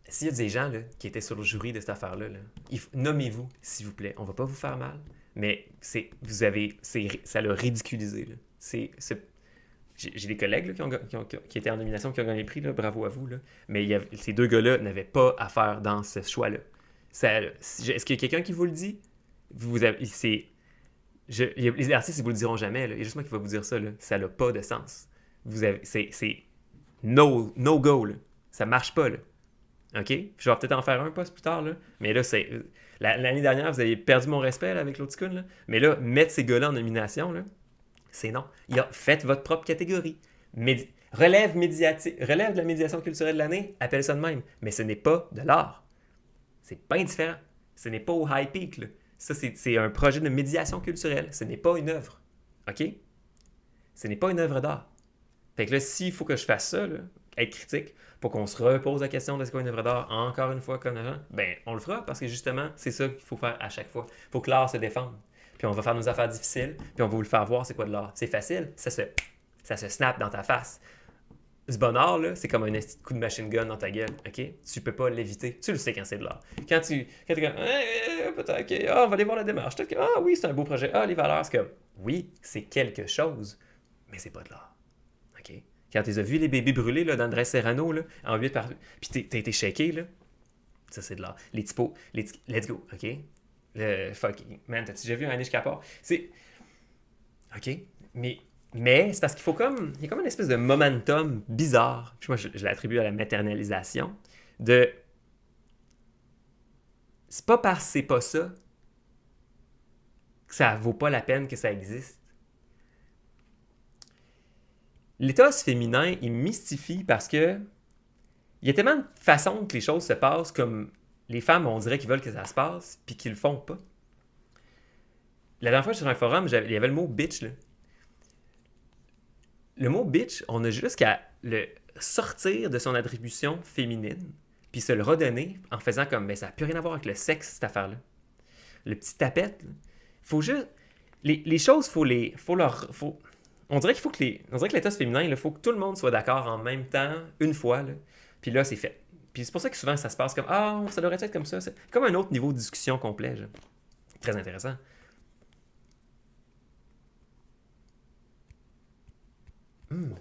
s'il y a des gens là, qui étaient sur le jury de cette affaire-là, là, nommez-vous, s'il vous plaît. On va pas vous faire mal, mais ça l'a ridiculisé. Là. J'ai des collègues là, qui étaient en nomination, qui ont gagné le prix, là, bravo à vous. Là. Mais ces deux gars-là n'avaient pas à faire dans ce choix-là. Est-ce qu'il y a quelqu'un qui vous le dit? Les artistes, ils vous le diront jamais. Là. Il y a juste moi qui va vous dire ça. Là. Ça n'a pas de sens. C'est no go. Là. Ça marche pas. Là. OK? Puis je vais peut-être en faire un post plus tard. Là. Mais là, l'année dernière, vous avez perdu mon respect là, avec l'autre ticune, là. Mais là, mettre ces gars-là en nomination, là, c'est non. Faites votre propre catégorie. Relève de la médiation culturelle de l'année, appelle ça de même. Mais ce n'est pas de l'art. C'est pas indifférent. Ce n'est pas au high peak. Là. Ça, c'est un projet de médiation culturelle. Ce n'est pas une œuvre. OK? Ce n'est pas une œuvre d'art. Fait que là, s'il faut que je fasse ça, là, être critique, pour qu'on se repose la question de ce qu'est une œuvre d'art, encore une fois, comme avant, ben, on le fera parce que justement, c'est ça qu'il faut faire à chaque fois. Il faut que l'art se défende. Puis on va faire nos affaires difficiles, puis on va vous le faire voir c'est quoi de l'art. C'est facile, ça se snap dans ta face. Du bon art, là, c'est comme un coup de machine gun dans ta gueule, OK? Tu peux pas l'éviter. Tu le sais quand c'est de l'art. Quand t'es comme, peut-être, OK, on va aller voir la démarche. Peut-être que, oui, c'est un beau projet. Les valeurs, c'est comme, oui, c'est quelque chose, mais c'est pas de l'art. OK? Quand tu as vu les bébés brûlés là, d'André Serrano, là, en 8 par... puis t'as été shaké, là, ça c'est de l'art. Les typos, let's go, OK? Fuck, man, t'as-tu déjà vu un Anish Kapoor? OK? Mais, mais c'est parce qu'il faut comme... Il y a comme une espèce de momentum bizarre. Puis moi, je l'attribue à la maternalisation. De... C'est pas parce que c'est pas ça que ça vaut pas la peine que ça existe. L'éthos féminin, il mystifie parce que il y a tellement de façons que les choses se passent comme les femmes, on dirait qu'ils veulent que ça se passe, puis qu'ils le font pas. La dernière fois, sur un forum, il y avait le mot bitch. Là. Le mot bitch, on a juste qu'à le sortir de son attribution féminine, puis se le redonner en faisant comme, mais ça n'a plus rien à voir avec le sexe, cette affaire-là. Le petit tapette, il faut juste. Les choses, on dirait qu'il faut que on dirait que l'éthos féminin, il faut que tout le monde soit d'accord en même temps, une fois, là. Puis là, c'est fait. Puis c'est pour ça que souvent, ça se passe comme, ah, ça devrait être comme ça. C'est comme un autre niveau de discussion complet, genre. Très intéressant.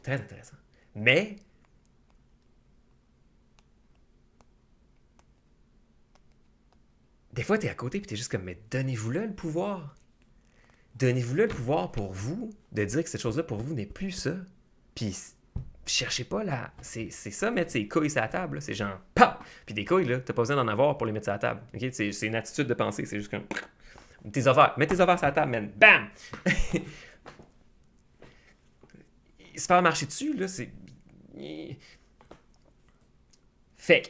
Très intéressant. Mais, des fois, t'es à côté, puis t'es juste comme, mais donnez-vous-le le pouvoir. Donnez-vous-le le pouvoir pour vous, de dire que cette chose-là, pour vous, n'est plus ça. Puis, cherchez pas là. C'est ça, mettre ses couilles sur la table. Là. C'est genre, PAM! Puis des couilles, là, t'as pas besoin d'en avoir pour les mettre sur la table. Okay? C'est une attitude de pensée. C'est juste comme, tes ovaires. Mets tes ovaires sur la table, man. Bam! Se faire marcher dessus, là, c'est. Fait que,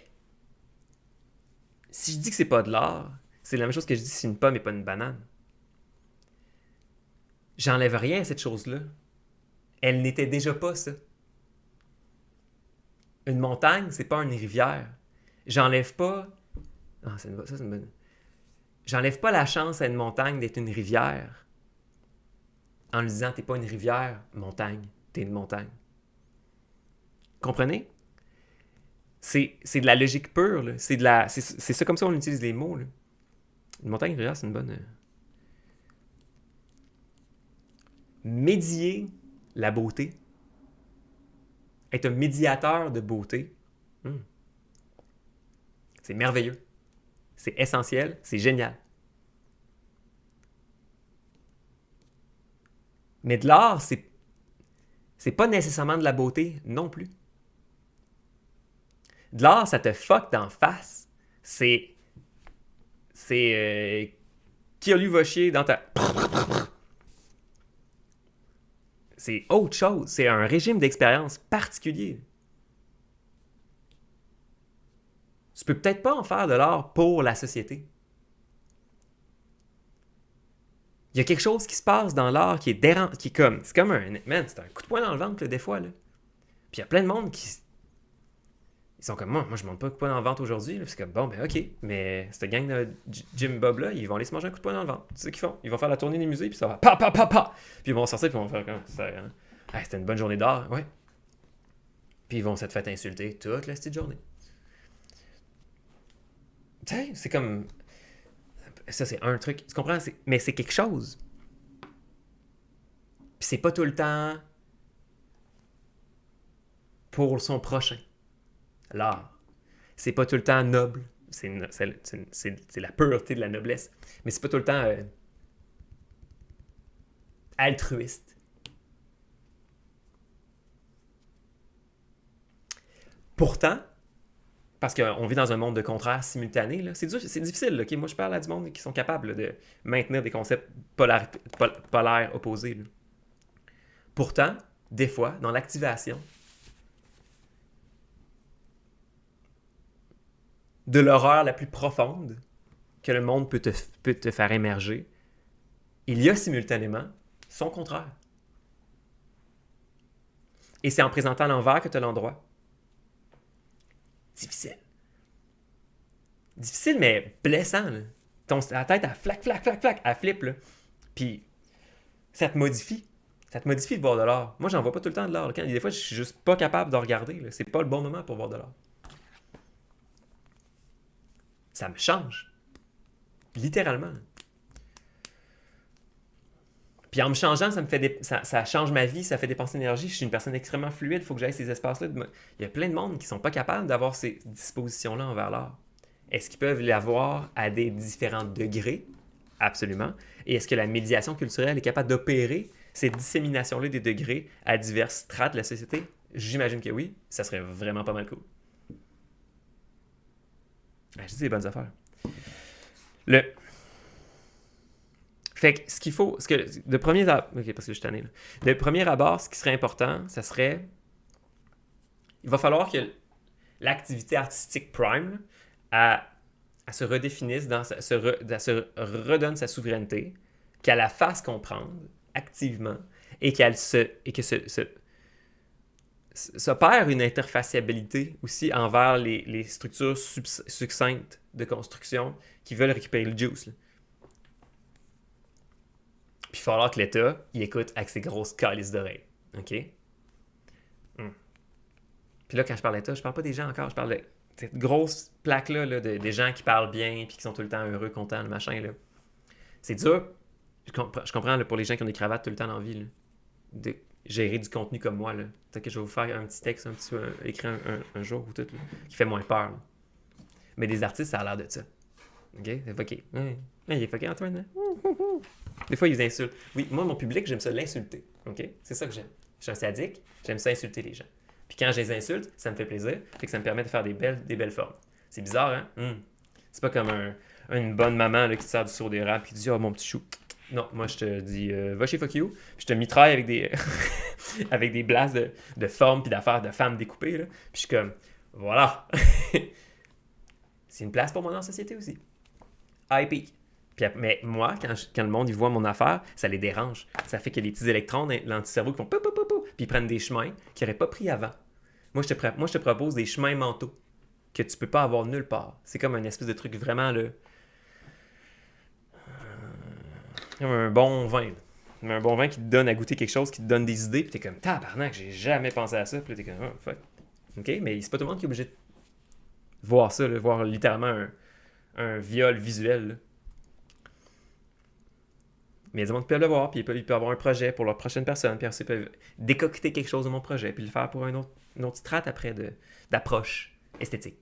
si je dis que c'est pas de l'art, c'est la même chose que je dis si une pomme et pas une banane. J'enlève rien à cette chose-là. Elle n'était déjà pas ça. Une montagne, c'est pas une rivière. J'enlève pas. Ah, ça, c'est une bonne. J'enlève pas la chance à une montagne d'être une rivière en lui disant t'es pas une rivière, montagne, t'es une montagne. Comprenez? C'est de la logique pure, là. C'est ça comme ça on utilise les mots. Là. Une montagne, une rivière, c'est une bonne. Médier la beauté. Être un médiateur de beauté. C'est merveilleux. C'est essentiel. C'est génial. Mais de l'art, c'est pas nécessairement de la beauté non plus. De l'art, ça te fuck d'en face. C'est Kirlu va chier dans ta. C'est autre chose. C'est un régime d'expérience particulier. Tu peux peut-être pas en faire de l'art pour la société. Il y a quelque chose qui se passe dans l'art qui est dérangeant, qui est comme. C'est comme un. Man, c'est un coup de poing dans le ventre, là, des fois. Là. Puis il y a plein de monde qui. Ils sont comme moi je monte pas un coup de poing dans le ventre aujourd'hui. Puis c'est comme bon, ben ok. Mais cette gang de Jim Bob là, ils vont aller se manger un coup de poing dans le ventre. C'est ce qu'ils font. Ils vont faire la tournée des musées, puis ça va pa pa pa pa. Puis ils vont sortir, puis ils vont faire comme ça. Hein? Ah, c'était une bonne journée d'art, ouais. Puis ils vont s'être fait insulter toute la petite journée. Tu sais, c'est comme. Ça, c'est un truc. Tu comprends? Mais c'est quelque chose. Puis c'est pas tout le temps pour son prochain. L'art. C'est pas tout le temps noble. C'est la pureté de la noblesse. Mais c'est pas tout le temps altruiste. Pourtant, parce qu'on vit dans un monde de contraires simultanés, là, c'est difficile. Là, okay? Moi, je parle à du monde qui sont capables là, de maintenir des concepts polaires opposés. Là. Pourtant, des fois, dans l'activation de l'horreur la plus profonde que le monde peut te faire émerger, il y a simultanément son contraire. Et c'est en présentant l'envers que tu as l'endroit. Difficile. Difficile, mais blessant. Là. La tête, elle flac, flac, flac, flac, elle flippe. Là. Puis, ça te modifie. Ça te modifie de voir de l'art. Moi, j'en vois pas tout le temps de l'art. Des fois, je suis juste pas capable de regarder. Là. C'est pas le bon moment pour voir de l'art. Ça me change. Littéralement. Puis en me changeant, ça change ma vie, ça fait dépenser l'énergie. Je suis une personne extrêmement fluide, il faut que j'aille ces espaces-là. Il y a plein de monde qui sont pas capables d'avoir ces dispositions-là envers l'art. Est-ce qu'ils peuvent l'avoir à des différents degrés? Absolument. Et est-ce que la médiation culturelle est capable d'opérer cette dissémination-là des degrés à diverses strates de la société? J'imagine que oui. Ça serait vraiment pas mal cool. Je dis des bonnes affaires. Fait que ce qu'il faut, de premier abord, ok, parce que je suis tanné, là. De premier abord, ce qui serait important, ça serait, il va falloir que l'activité artistique prime, elle se redéfinisse, elle se redonne sa souveraineté, qu'elle la fasse comprendre activement et que s'opère une interfaciabilité aussi envers les structures succinctes de construction qui veulent récupérer le juice, là. Puis il va falloir que l'État, il écoute avec ses grosses calices d'oreilles. OK? Puis là, quand je parle d'État, je parle pas des gens encore, je parle de cette grosse plaque-là des gens qui parlent bien puis qui sont tout le temps heureux, contents, le machin. Là. C'est dur. Je comprends là, pour les gens qui ont des cravates tout le temps dans la vie, là, de gérer du contenu comme moi. Là. Peut-être que je vais vous faire un petit texte, écrit un jour ou tout, là, qui fait moins peur. Là. Mais des artistes, ça a l'air de ça. OK? C'est fucké. Ouais. Il est fucké, Antoine. Hein? Des fois, ils insultent. Oui, moi, mon public, j'aime ça l'insulter. OK? C'est ça que j'aime. Je suis un sadique, j'aime ça insulter les gens. Puis quand je les insulte, ça me fait plaisir, fait que ça me permet de faire des belles formes. C'est bizarre, hein? C'est pas comme une bonne maman là, qui te sert du sirop d'érable et qui dit « Oh, mon petit chou! » Non, moi, je te dis va chez fuck you », puis je te mitraille avec des avec des blasts de formes puis d'affaires de femmes découpées, là. Puis je suis comme « Voilà! » C'est une place pour moi dans la société aussi. IP. Mais moi, quand le monde il voit mon affaire, ça les dérange. Ça fait qu'il y a des petits électrons dans l'anticerveau qui font pou, pou, pou, pou, puis ils prennent des chemins qu'ils n'auraient pas pris avant. Moi, je te propose des chemins mentaux que tu peux pas avoir nulle part. C'est comme un espèce de truc vraiment là. Comme un bon vin. Un bon vin qui te donne à goûter quelque chose, qui te donne des idées, puis t'es comme tabarnak, j'ai jamais pensé à ça. Puis là, t'es comme oh, fuck. OK, mais c'est pas tout le monde qui est obligé de voir ça, là, voir littéralement un viol visuel. Là. Mais il y a des gens qui peuvent le voir, puis ils peuvent avoir un projet pour leur prochaine personne, puis ils peuvent décocter quelque chose de mon projet, puis le faire pour une autre strate après d'approche esthétique.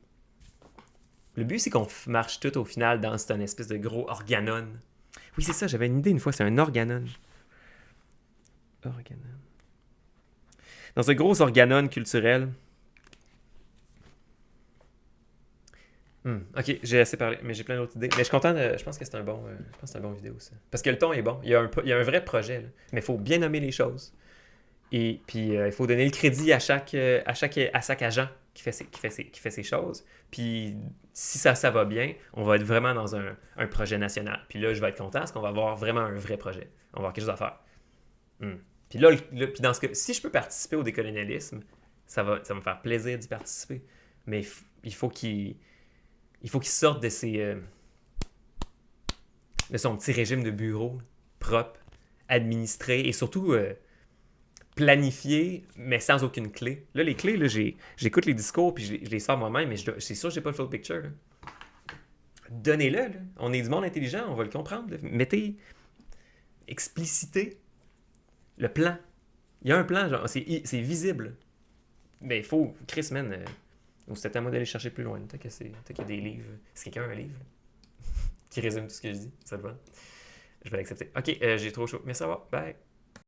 Le but, c'est qu'on marche tout au final dans un espèce de gros organon. Oui, c'est ça, j'avais une idée une fois, c'est un organon. Organon. Dans ce gros organon culturel. Ok, j'ai assez parlé, mais j'ai plein d'autres idées. Mais je suis content je pense que c'est un bon vidéo, ça. Parce que le ton est bon. Il y a un vrai projet, là. Mais il faut bien nommer les choses. Et puis, il faut donner le crédit à chaque agent qui fait ces choses. Puis, si ça va bien, on va être vraiment dans un projet national. Puis là, je vais être content parce qu'on va avoir vraiment un vrai projet. On va avoir quelque chose à faire. Puis là, puis dans ce cas, si je peux participer au décolonialisme, ça va me faire plaisir d'y participer. Mais il faut qu'il sorte de son petit régime de bureau propre, administré et surtout planifié, mais sans aucune clé. Là, les clés, là, j'écoute les discours puis je les sors moi-même, mais c'est sûr que j'ai pas le full picture. Là. Donnez-le. Là. On est du monde intelligent, on va le comprendre. Là. Explicitez le plan. Il y a un plan, genre, c'est visible. Mais il faut, Chris, man... c'est à moi d'aller chercher plus loin. Peut-être qu'il y a des livres. Est-ce que quelqu'un a un livre qui résume tout ce que je dis? Ça te va? Je vais l'accepter. Ok, j'ai trop chaud. Merci à vous. Bye.